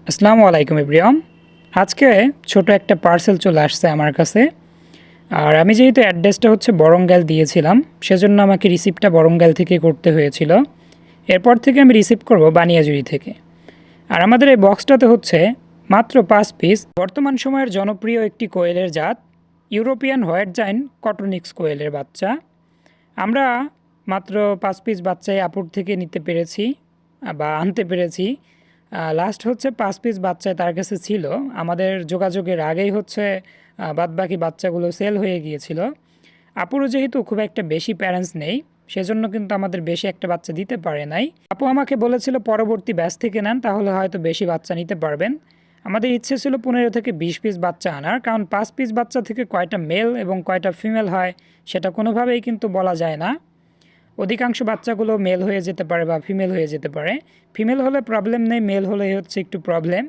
আসসালামু আলাইকুম এভরিওয়ান। আজকে ছোট একটা পার্সেল চলে আসছে আমার কাছে। আর আমি যেহেতু অ্যাড্রেসটা হচ্ছে বরঙ্গাইল দিয়েছিলাম, সেজন্য আমাকে রিসিপ্টটা বরঙ্গাইল থেকে করতে হয়েছিল। এরপর থেকে আমি রিসিভ করব বানিয়াজুরি থেকে। আর আমাদের এই বক্সটাতে হচ্ছে মাত্র 5 পিস বর্তমান সময়ের জনপ্রিয় একটি কোয়েলের জাত, ইউরোপিয়ান হোয়াইট জাইন কটনিক্স কোয়েলের বাচ্চা। আমরা মাত্র 5 পিস বাচ্চাই আপুর থেকে নিতে পেরেছি বা আনতে পেরেছি। লাস্ট হচ্ছে 5 পিস বাচ্চায় তার কাছে ছিল। আমাদের যোগাযোগের আগেই হচ্ছে বাদবাকি বাচ্চাগুলো সেল হয়ে গিয়েছিল। আপুরও যেহেতু খুব একটা বেশি প্যারেন্টস নেই, সেজন্য কিন্তু আমাদের বেশি একটা বাচ্চা দিতে পারে নাই। আপু আমাকে বলেছিল পরবর্তী ব্যাচ থেকে নেন, তাহলে হয়তো বেশি বাচ্চা নিতে পারবেন। আমাদের ইচ্ছে ছিল 15 থেকে 20 পিস বাচ্চা আনার, কারণ 5 পিস বাচ্চা থেকে কয়টা মেল এবং কয়টা ফিমেল হয় সেটা কোনোভাবেই কিন্তু বলা যায় না। অধিকাংশ বাচ্চাগুলো মেল হয়ে যেতে পারে বা ফিমেল হয়ে যেতে পারে। ফিমেল হলে প্রবলেম নেই, মেল হলে হচ্ছে একটু প্রবলেম।